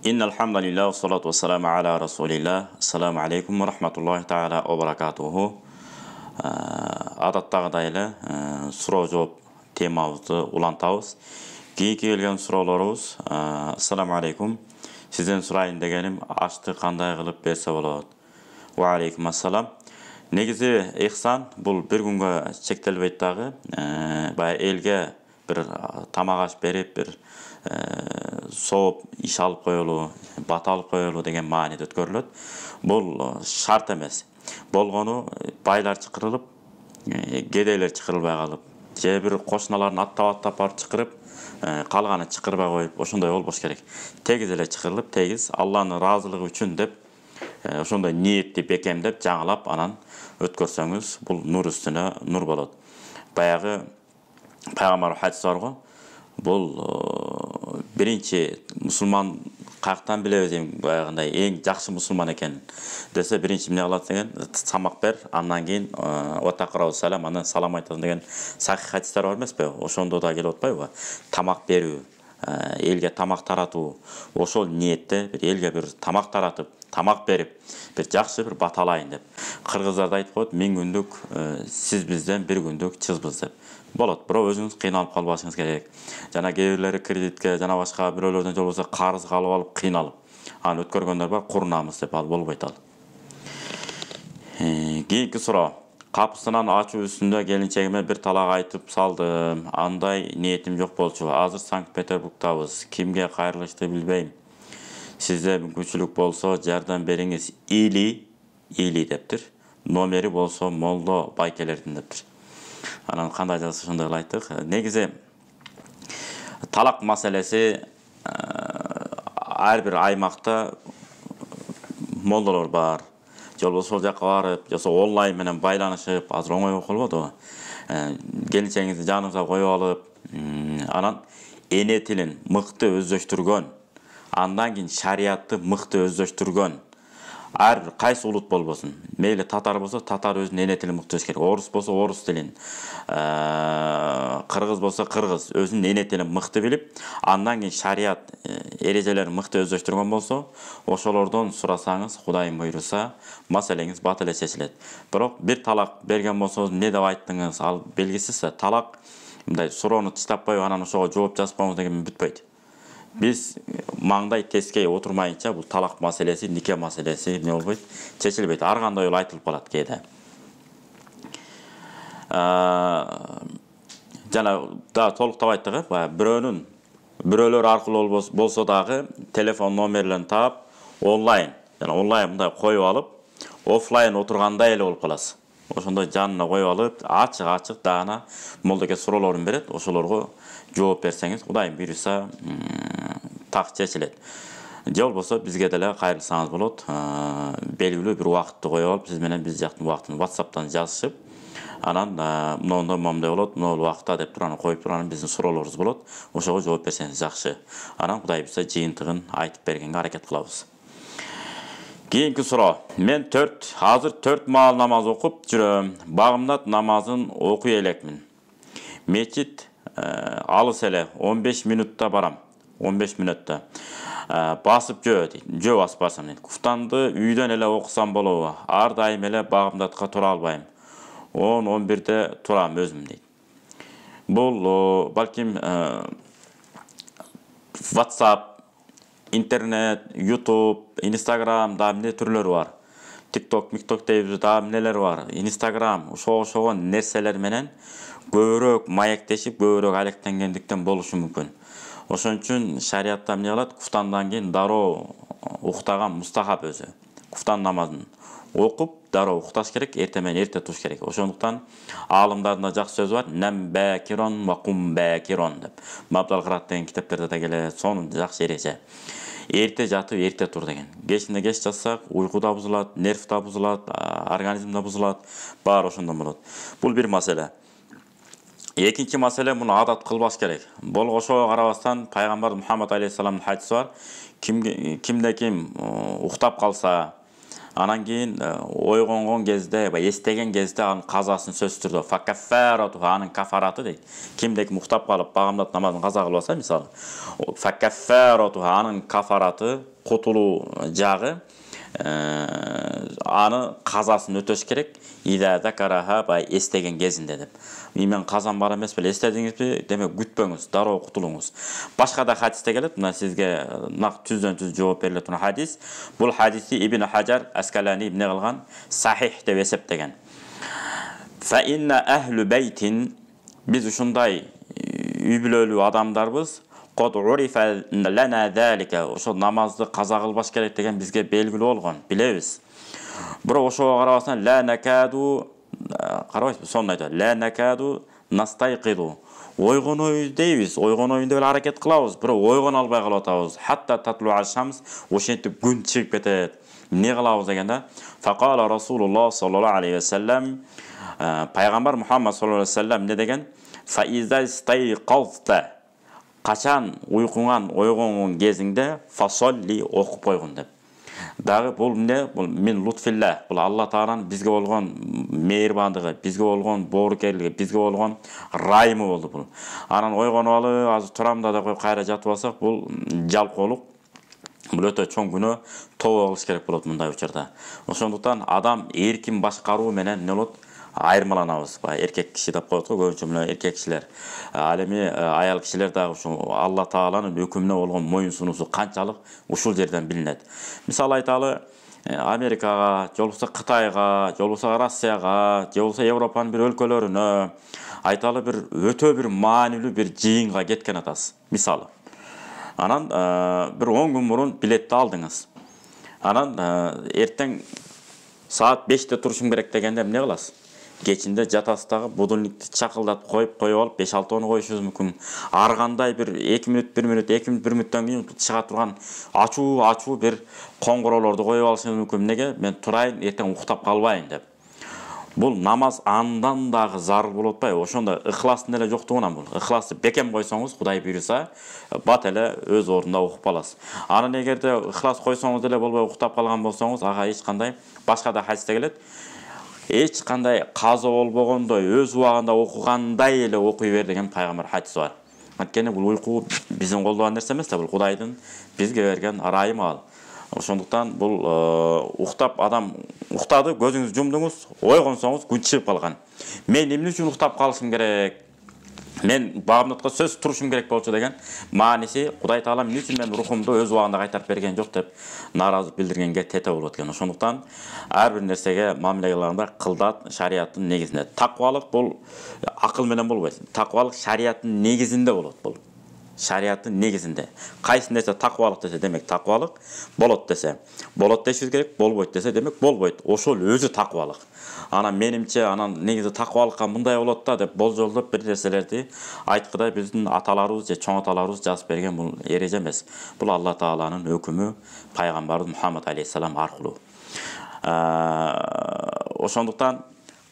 Innal hamdalillah ve salatu vesselamu ala Rasulillah. Assalamu aleykum ve rahmetullahi taala ve berekatuhu. Adattagıdayla suroo жооп temabızды ulantабыз. Keyinki kelgen suroolorubuz. Assalamu aleykum. Sizden surayın degenim açtı kanday kılıp berse bolot. Wa aleykum assalam. Negizi ihsan bul bir günge çektelbeyt dagı. Baya elge bir tamak aş berip bir soğup iş alıp koyulu, bata alıp koyulu degen maanide ötkөрülöt. Bul şart emes. Bolgonu baylar çıkırılıp, gedeyler çıkırılbay kalıp, je bir koşnaların attap barıp çıkırıp, kalganı çıkırбай koyup, oşonday bolboş kerek. Tegiz ele çıkırılıp, tegiz Allah'ın razılığı üçün dep, oşonday niyetli bekemdep, жаңылап anan ötkörsöňüz, bul nur üstüne nur bolot. Bayağı Peygamber hadis var go. Bul birinci musulman kayaktan bilebez bayagınday eң жакшы musulman eken dese birinci emне kылат деген тамак бер, андан кийин ватакырау салам, андан салам айтасың деген сахih hadisler бар эмеспи? Ошондо да келип атпайбы? Тамак берүү, элге тамак таратуу, ошол ниетте бир элге бир тамак таратып, тамак берип, бир жакшы бир баталайын деп. Кыргыздар да айтып коет, 1000 күндүк сиз бизден 1 күндүк чызбыз деп. Болот, бирок өзүңүз кыйналып калбашыңыз керек. Жана кээ бирлери кредитке, жана башка бирөөлөрдөн же болбосо карызга алып кыйналып, аны өткөргөндөр бар, курунамыз деп ал болбойт ал. Кийинки суроо. Капысынан ачуу үстүндө келинчегиме бир талак айтып салдым. Андай ниетим жок болчу. Азыр Санкт-Петербургдабыз. Кимге кайрылышты билбейм. Сизде мүмкүнчүлүк болсо жардам бериңиз. Или дептир. Номери болсо Молдо Байкелердин дептир. Анан кандай жазса ошондой айттык. Негизи талак маселеси ар бир аймакта молдолор бар. Же болбосо ошол жакка барып, же онлайн менен байланышып, азыр оңой болуп калбодубу? Келинчегиңизди жаныңызга коюп алып, анан эне тилин мыкты өздөштүргөн, андан кийин шариятты мыкты өздөштүргөн ар бир кайсы улут болбосун. Мейли татар болсо, татар өзүнүн эне тилин мыкты керек. Орус болсо, орус тилин. Кыргыз болсо, кыргыз өзүнүн эне тилин мыкты билип, андан кийин шарият эрежелерин мыкты өздөштүргөн болсо, ошолордон сурасаңыз, Кудайым буйруса, маселеңиз бат эле чечилет. Бирок бир талак берген болсоңуз, эмне деп айттыңыз? Ал белгисиз. Талак мындай суроону тыштап коюп, анан ошого жооп жазбаңыз деген бүтпөйт. Biz маңдай тескей отурмайынча бул талак маселеси, нике маселеси эмне болбойт, чечилбейт. Ар кандай эл айтылып калат кээде. Жана да толуктап айттык, бирөөлөр аркылуу болсо дагы телефон номерлерин таап, онлайн мындай коюп алып, офлайн отургандай эле болуп каласыз. Ошондой жанына коюп алып, ачык даана молдоке суроолорун берет, ошолорго жооп берсеңиз, Кудайым буйруса, так чечилет. Же болбосо бизге деле кайрылсаңыз болот. Белгилүү бир убакытты коюп алып, сиз менен биз жактын убактын WhatsApp'тан жазышып, анан мондой болот, могул убакытта деп тураны коюп турган биздин суроолорубуз болот. Ошого жооп берсеңиз жакшы. Анан Кудай буйруса жыйынтыгын айтып бергенге аракет кылабыз. Keyinki суроо. Мен азыр 4 маал намаз окуп жүрөм. Багымдат намазын окуй элекмин. Мечит алыс эле 15 минутта барам. 15 минутта. Басып жөө басып барсам дейт. Куфтанды үйдөн эле окусам болобу? Ар дайым эле багымдатка тура албайм. 10-11-де турам өзүм дейт. Бул балким WhatsApp, интернет, YouTube, Instagram да эмне түрлөрү бар. TikTok, дейбиз да эмнелер бар. Instagram, ошого нерселер менен көбүрөөк маектешип, көбүрөөк алектенгендиктен болушу мүмкүн. Ошон үчүн шариатта эмне кылат? Куфтандан кийин дароо уктаган мустахаб өзү. Куфтан намазын окуп, дароо укташ керек, эрте менен эрте туруш керек. Ошондуктан аалымдардын жакшы сөзү бар, "Нам бакирон ва кум бакирон" деп. Мабдал Кырат деген китептерде да келет, сонун жакшы эреже. Эрте жатып, эрте тур деген. Кечинде кеч жатсак, уйку да бузулат, нерв да бузулат, организм да бузулат, баары ошондон болот. Бул бир маселе. Экинчи маселе, муну адат кылбаш керек. Ошого карабастан Пайгамбар Мухаммад алейхиссаламдын хадиси бар. Кимде ким уктап калса, Анан кийин ойгонгон кезде, эстеген кезде анын казасын сөзсүз түрдө факаффарату, анын кафараты дейт. Кимде уктап калып багамдат намазын каза кылбаса, мисалы, факаффарату, анын кафараты, кутулуу жагы, аны казасын өтөш керек. Ида закараха, эстеген кезинде деп. Мен казан бар эмес беле, эстедиңизби? Демек күтпөңүз, дароо кутулуңуз. Башка да хадисте келет, мына сизге нак түздөн-түз жооп бериле турган хадис. Бул хадисти Ибн Хаджар Аскалани эмне кылган? Сахих деп эсептеген. Фа инна ахлу бейтин, биз ушундай үй бүлөлүү адамдарбыз. Код урифа лана залика, ошо намазды каза кылбаш керек деген бизге белгилүү болгон, билебиз. Бирок ошого карабастан ла накаду, карабайсызбы, сонун айтат. Ла накаду настайқиду. Ойгонойбуз дейбиз, ойгоноюн деп аракет кылабыз, бирок ойгоно албай калып атабыз. Хатта татлу аш-шамс, ошентип күн чыгып кетет. Эмне кылабыз дегенде, фақала Расулуллах саллаллаху алейхи ва саллям, пайгамбар Мухаммад саллаллаху алейхи ва саллям не деген? Фа иза стайқазта, качан уйкуңан ойгонгон кезиңде фасолли, окуп койгун деп. Дагы бул эмне? Бул мин лутфилла, бул Алла Тааланын бизге болгон мейирбандыгы, бизге болгон боорукерлиги, бизге болгон райымы болду бул. Анан ойгонуп алып, азыр турамда да коюп кайра жатып алсак, бул жалкоолук. Бул өтө чоң күнөө, тобо кылыш керек болот мындай учурда. Ошондуктан адам эркин башкаруу менен эмне болот? Айырмаланабыз. Эркек киши деп коет го, көбүнчө мына эркек кишилер. Ал эми аял кишилер дагы ушу Алла Тааланын өкүмүнө болгон моюн сунуусу канчалык ушул жерден билинет. Мисалы айталы, Америкага, же болбосо Кытайга, же болбосо Россияга, же болбосо Европанын бир өлкөлөрүнө айталы бир өтө бир маанилүү бир жыйынга кеткен атасыз. Мисалы. Анан бир 10 күн мурун билетти алдыңыз. Анан эртең саат 5-те турушум керек дегенде эмне кыласыз? Кечинде жатасыз дагы будильникти чакылдатып коюп алып 5-6 коюшуңуз мүмкүн. Ар кандай бир 2 мүнөт, 1 мүнөт, 2 мүнөттөн кийин чыга турган ачуу бир коңгуроолорду коюп алышыңыз мүмкүн. Неге? Мен турайын, эртең уктап калбайын деп. Бул намаз андан дагы зарыл болуп атпайбы? Ошондо ыхластын эле жоктугунан бул. Ыхласты бекем койсоңуз, Кудай буйруса, бат эле өз ордунда окуп каласыз. Анан эгерде ыхлас койсоңуз эле болбой уктап калган болсоңуз, ага эч кандай башка да хадисте келет. Эч кандай каза болбогондой, өз убагында окугандай эле окуй бер деген пайгамбар хадиси бар. Анткени бул уйку биздин колдогон нерсе эмес да, бул Кудайдын бизге берген ырайымы ал. Ошондуктан бул уктап адам уктады, көзүңүздү жумдуңуз, ойгонсоңуз күн чыгып калган. Мен эмне үчүн уктап калышым керек? Мен багамдатка сөз турушум керек болчу деген мааниси, Кудай Таала эмне үчүн мен рухумду өз убагында кайтарып берген жок деп нааразылык билдиргенге тете болот экен. Ошондуктан ар бир нерсеге мамиле кылганда кылдат шариаттын негизинде. Таквалык бул акыл менен болбойт. Таквалык шариаттын негизинде болот бул. Шариаттын негизинде. Кайсы нерсе таквалык десе, демек таквалык, болот десе, болот дешибиз керек, болбойт десе, демек болбойт. Ошол өзү таквалык. Анан менимче, анан негизи таквалыкка мындай болот да деп болжолдоп бир нерселерди айткыдай биздин аталарыбыз же чоң аталарыбыз жазып берген бул эреже эмес. Бул Алла Тааланын өкүмү пайгамбарыбыз Мухаммад алейхиссалам аркылуу. Ошондуктан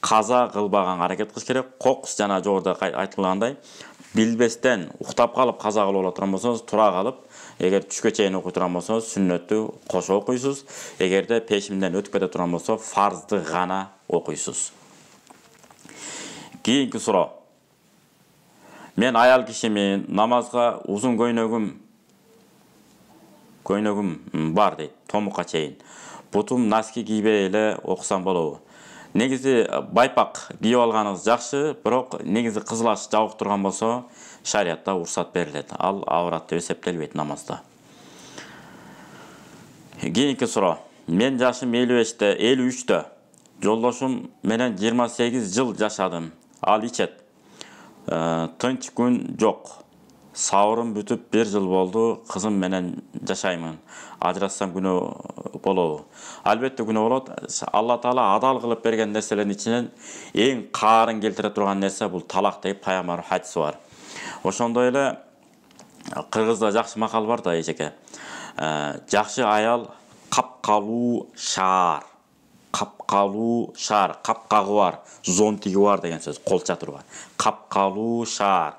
каза кылбаганга аракет кылыш керек. Кокус жана жогоруда айтылгандай, билбестен уктап калып каза кылып отурган болсоңуз, тура калып, эгер түшкө чейин окуй турган болсоңуз, сүннөттү кошо окуйсуз. Эгерде пешимден өтүп кете турган болсо, фарзды гана окуйсуз. Кийинки суроо. Мен аял кишимин, намазга узун көйнөгүм бар дейт, томукка чейин. Бутум носки кийбей эле окусам болобу? Негизи байпак кийип алганыңыз жакшы, бирок негизи кызылаш жабык турган болсо, шариатта уруксат берилет. Ал аврат деп эсептелбейт намазда. Кийинки суроо. Мен жашым 53-тө. Жолдошум менен 28 жыл жашадым. Ал ичет. Тынч күн жок. Сабырым бүтүп 1 жыл болду. Кызым менен жашаймын. Ажырассам күнөө болобу? Албетте күнөө болот. Алла Таала адал кылып берген нерселердин ичинен эң каарын келтире турган нерсе бул талак деп пайгамбар хадиси бар. Ошондой эле кыргызда жакшы макал бар да эжеке. Жакшы аял капкалуу шаар. Капкалуу шаар, капкагы бар, зонтиги бар деген сөз, кол чатыры бар. Капкалуу шаар.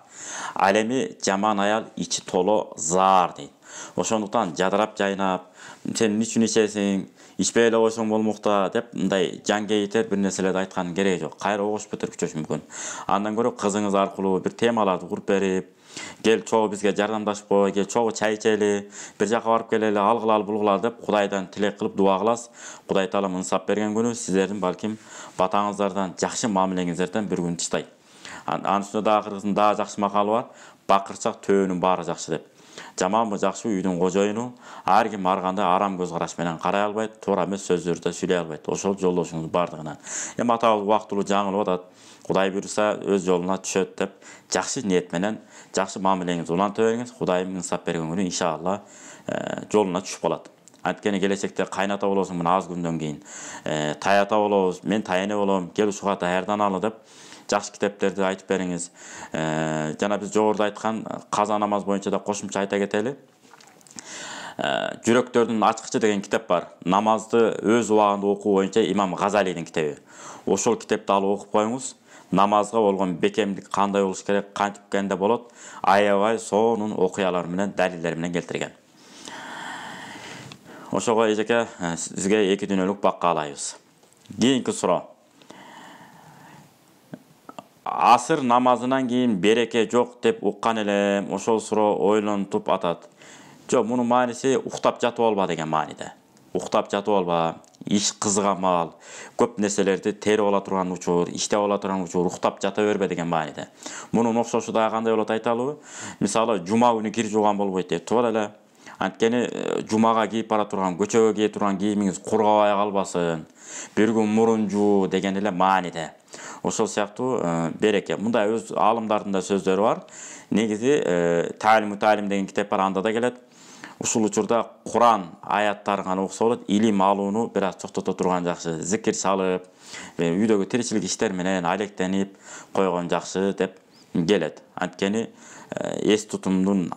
Ал эми жаман аял ичи толо заар дейт. Ошондуктан жадырап жайнап, сен эмне үчүн ичесиң, ичпей эле койсоң болмокта деп мындай жангейтер бир нерселерди айтканын кереги жок. Кайра огушуп кетип чөчү мүмкүн. Андан көрө кызыңыз аркылуу бир темаларды куруп берип, кел чогуу бизге жардамдашып кой, кел чогуу чай ичели, бир жака барып келели, алгылалы булгулалы деп Кудайдан тилек кылып дуа кыласыз. Кудай Таала ынсап берген күнү сиздердин балким батаңыздардан, жакшы мамилеңиздерден бир күн тыштай. Анын үстүнө да акыркысында да жакшы макалы бар. Бакырчак төөнүн баары жакшы деп. Жаманбы жакшы үйдүн кожоюну ар ким ар кандай арам көз караш менен карай албайт, туура эмес сөздөрдү сүйлөй албайт. Ошол жолдошуңуз бардыгынан. Эми атабыз убактылуу жаңылып атат. Кудай буйруса өз жолуна түшөт деп жакшы ниет менен жакшы мамилеңизди уланта бериңиз. Кудайым ынсап берген күнү иншалла жолуна түшүп калат. Анткени келечекте кайната болосуң мына аз күндөн кийин. Таята болобуз, мен таяне болом, кел ушуга даярданалы деп жакшы китептерди айтып бериңиз. Жана биз жогоруда айткан каза намаз боюнча да кошумча айта кетели. Жүрөктөрдүн ачкычы деген китеп бар. Намазды өз убагында окуу боюнча Имам Газалийдин китеби. Ошол китепти алып окуп коюңуз. Намазга болгон бекемдик кандай болуш керек, кантип кенде болот, аябай сонун окуялар менен, далилдер менен келтирген. Ошого эжеке сизге 2 дүйнөлүк бакка алайбыз. Кийинки суроо. Асыр намазынан кийин береке жок деп уккан элем. Ошол суроо ойлонтуп атат. Жок, мунун мааниси уктап жатып алба деген мааниде. Уктап жатып алба, иш кызыгамал, көп нерселерди терип ала турган учур, иштеп ала турган учур, уктап жата бербе деген мааниде. Мунун окшошу дагы кандай болот айталыбы? Мисалы, жума күнү кир жууган болбойт дейт. Туура эле. Анткени жумага кийип бара турган, көчөгө кийип турган кийимиңиз кургабай калбасын, бир күн мурун жуу деген эле мааниде. Ошол сыяктуу береке. Мындай өз аалымдардын да сөздөрү бар. Негизи Талим деген китеп бар, анда да келет. Ушул учурда Куран аяттарын гана окуса болот, илим алууну бир аз токтото турган жакшы. Зикир салып, үйдөгү тиричилик иштер менен алектенип койгон жакшы деп келет. Анткени эс тутумдун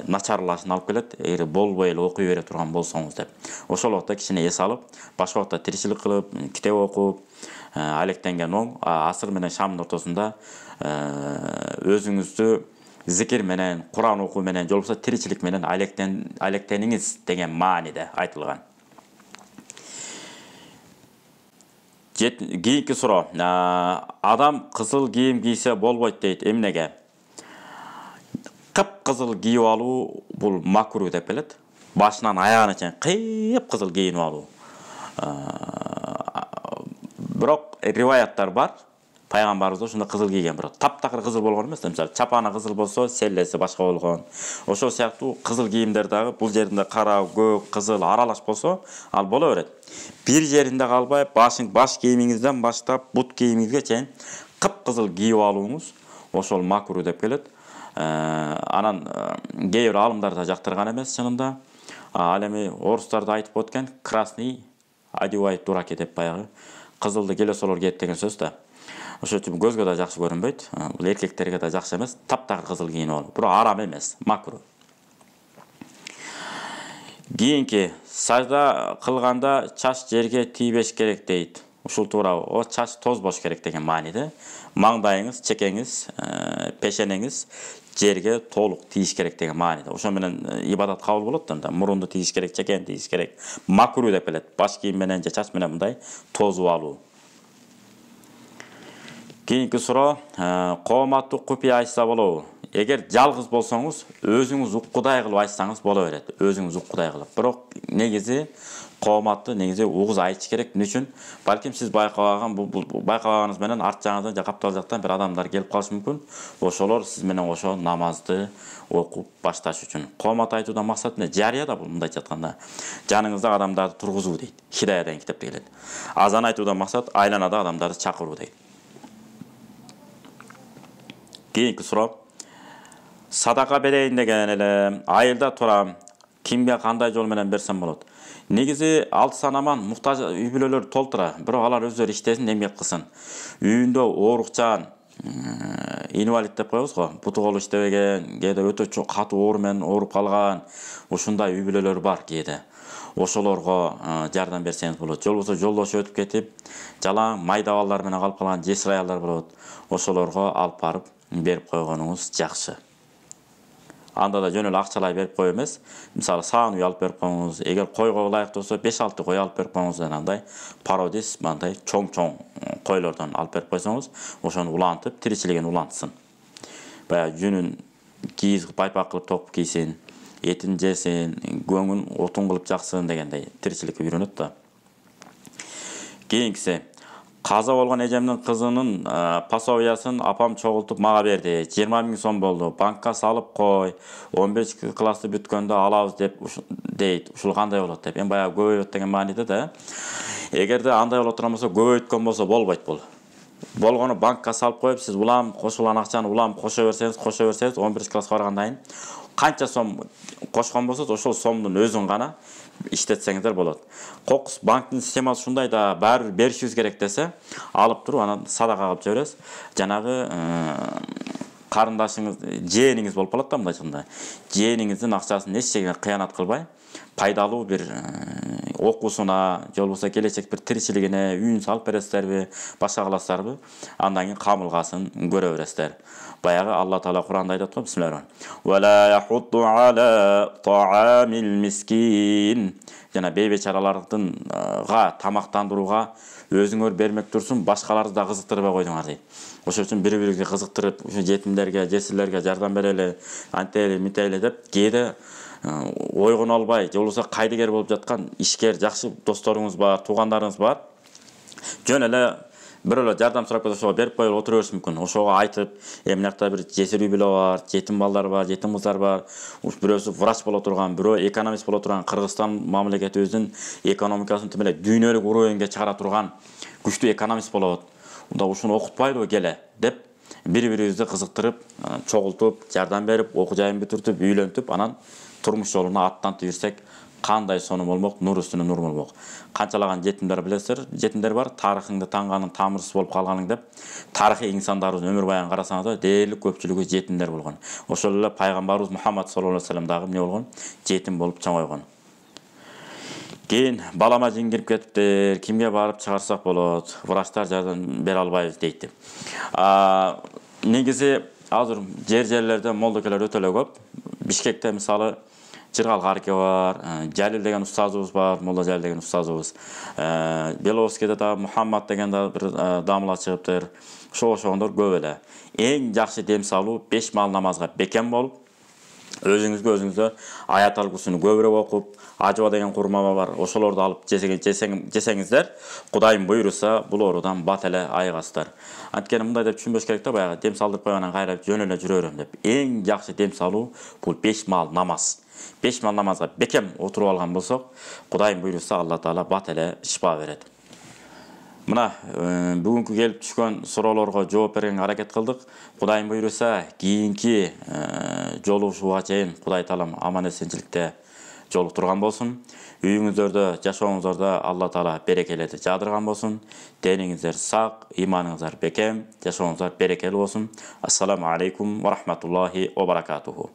начарлашына алып келет, эгер болбой эле окуй бере турган болсоңуз деп. Ошол убакта кичине эс алып, башка убакта тиричилик кылып, китеп окуп, алектенген оң, асыр менен шамдын ортосунда өзүңүздү зикир менен, Куран окуу менен, же болбосо тиричилик менен алектениңиз деген мааниде айтылган. Кийинки суроо. Адам кызыл кийим кийсе болбойт дейт. Эмнеге? Кып-кызыл кийип алуу бул макруh деп келет. Башынан аягына чейин кып-кызыл кийинип алуу. Бирок риваяттар бар. Пайгамбарыбыз ушунда кызыл кийген, бирок таптакыр кызыл болгон эмес. Мисалы, чапаны кызыл болсо, селлеси башка болгон. Ошол сыяктуу кызыл кийимдер дагы бул жеринде кара, көк, кызыл аралаш болсо, ал боло берет. Бир жеринде калбай, баш кийимиңизден баштап бут кийимиңизге чейин кып-кызыл кийип алууңуз ошол макруh деп келет. Анан кээ бир аалымдар да жактырган эмес чынында. Ал эми орустарда айтып өткөн красный одевает дураки деп баягы кызылды келесолор кийет деген сөз да. Ошол үчүн көзгө да жакшы көрүнбөйт. Бул эркектерге да жакшы эмес. Таптакыр кызыл кийинип алуу. Бирок арам эмес, макруh. Кийинки сажда кылганда чач жерге тийбеш керек дейт. Ушул туурабы? О чач тозбош керек деген мааниде. Маңдайыңыз, чекеңиз, пешенеңиз жерге толук тийиш керек деген мааниде. Ошо менен ибадат кабыл болот да. Мурунду тийиш керек, чекени тийиш керек. Макруh деп келет. Баш кийим менен же чач менен мындай тозуп алуу. Кийинки суроо, кооматтуу купуя айтса болобу? Эгер жалгыз болсоңуз, өзүңүз уккудай кылып айтсаңыз боло берет. Өзүңүз уккудай кылып. Бирок негизи кооматты негизи угуз айтыш керек. Эмне үчүн? Балким сиз байкабаганыңыз менен арт жагыңыздан же каптал жактан бир адамдар келип калышы мүмкүн. Ошолор сиз менен ошо намазды окуп башташ үчүн. Коомат айтуудан максат эмне? Жария да бул, мындайча айтканда. Жаныңызда адамдарды тургузуу дейт. Хидая деген китепте келет. Азан айтуудан максат айланада адамдарды чакыруу дейт. Кийинки суроо. Садака берейин деген эле, айылда турам. Кимге кандай жол менен берсем болот? Негизи 6 санаман муктаж үй бүлөлөр толтура, бирок алар өздөрү иштесин, эмгек кылсын. Үйүндө оорукчан, инвалид деп коебуз го, буту колу иштебеген, кээде өтө катуу оору менен ооруп калган, ушундай үй бүлөлөр бар кээде. ошолорго жардам берсеңиз болот. Же болбосо жолдош өтүп кетип, жалаң майда балдар менен калып калган жесир аялдар болот. Ошолорго алып барып берип койгонуңуз жакшы. Анда да жөн эле акчалай берип коюу эмес. Мисалы, саан үй алып берип коюңуз, эгер койго ылайыктуу болсо 5-6 кой алып берип коюңуз, андай пародис, мындай чоң-чоң койлордон алып берип койсоңуз, ошону улантып, тиричилигин улантсын. Баягы жүнүн кийиз пайпак кылып токуп кийсин, этин жесин, көңүн отун кылып жаксын дегендей тиричиликке үйрөнөт да. Кийинкиси, каза болгон эжемдин кызынын пособиясын апам чогултуп мага берди. 20 000 сом болду. Банкка салып кой. 15 классты бүткөндө алабыз деп дейт. Ушул кандай болот деп. Эми баягы көбөйөт деген мааниде да. Эгерде андай боло турган болсо, көбөйткөн болсо болбойт бул. Болгону банкка салып коюп, сиз улам кошулган акчаны улам кошо берсеңиз, 11 класска баргандан кийин канча сом кошкон болсоңуз, ошол сомдун өзүн гана иштетсеңиздер болот. Кокус банктын системасы ушундай да, баары бир беришибиз керек десе, алып туруп анан садака кылып жибересиз. Жанагы карындашыңыз, жээниңиз болуп калат да, мындайча. Жээниңиздин акчасын эч жерге кыянат кылбай, пайдалуу бир окуусуна, же болбосо келечек бир тиричилигине үйүн салып бересиздерби, башка кыласыздарбы, андан кийин камылгасын көрө бересиздер. Баягы Алла Таала Куранда айтат го, бисмиллахиррахманиррахим. Ва яхудду ала таамил мискин. Жана бейбечаралардынга тамактандырууга өзүңөр бермек турсун, башкаларды да кызыктырбай койдуңар дейт. Ошол үчүн бири-бирибизге кызыктырып, ушу жетимдерге, жесирлерге жардам берели, антели, мители деп, кээде ойгоно албай, же болбосо кайдыгер болуп жаткан ишкер, жакшы досторуңуз бар, туугандарыңыз бар. Жөн эле бирөөлөр жардам сурап келсе, ошого берип коюп отура бериши мүмкүн. Ошого айтып, эмнакта бир жесир үй бүлө бар, жетим балдар бар, жетим кыздар бар. Бирөөсү врач боло турган, бирөө экономист боло турган, Кыргызстан мамлекетибиздин экономикасын тим эле дүйнөлүк уровеньге чыгара турган күчтүү экономист болот. Унда ушуну окутпайлыбы келе деп, бири-бирибизди кызыктырып, чогултуп, жардам берип, окуу жайын бүтүртүп, үйлөнтүп, анан турмуш жолуна аттантып жүрсек, кандай сонун болмок, нур үстүнө нур болмок. Канчалаган жетимдер билесиздер, жетимдер бар, тарыхыңды таңганың тамырсыз болуп калганың деп, тарыхый инсандардын өмүр баянын карасаңыздар, дээрлик көпчүлүгү жетимдер болгон. Ошол эле пайгамбарыбыз Мухаммад саллаллаху алейхи вассалам дагы эмне болгон? Жетим болуп чоңойгон. Кийин балама жин кирип кетиптир, кимге барып чыгарсак болот? Врачтар жардам бере албайбыз дейт. Негизи азыр жерлерде молдокелер өтө эле көп. Бишкекте мисалы Жыргал Карке бар, Жалил деген устазыбыз бар, Молда Жалил деген устазыбыз. Беловскийде да Мухаммад деген да бир дамла чыгыптыр. Ошондор көп эле. Эң жакшы дем салуу 5 мал намазга бекем болуп, өзүңүзгө аят алгысыны көбүрөөк окуп, ажыба деген курма бар, ошолорду алып жесеңиздер, Кудайым буйруса, бул оорудан бат эле айыгасыздар. Анткени мындай деп түшүнбөш керек да, баягы дем салдырып койгондан кайра жөн эле жүрө берем деп. Эң жакшы дем салуу бул 5 мал намаз. 5 мал намазга бекем отуруп алган болсок, Кудайым буйруса, Алла Таала бат эле шифа берет. Мына бүгүнкү келип түшкөн суроолорго жооп бергенге аракет кылдык. Кудайым буйруса, кийинки жолугушууга чейин Кудай Таалам аман-эсенчиликте жолуктурган болсун. Үйүңүздөрдө, жашооңуздордо Алла Таала берекеледи жаадырган болсун. Дениңиздер сак, иманыңыздар бекем, жашооңуздар берекелүү болсун. Ассаламу алейкум ва рахматуллахи ва баракатуху.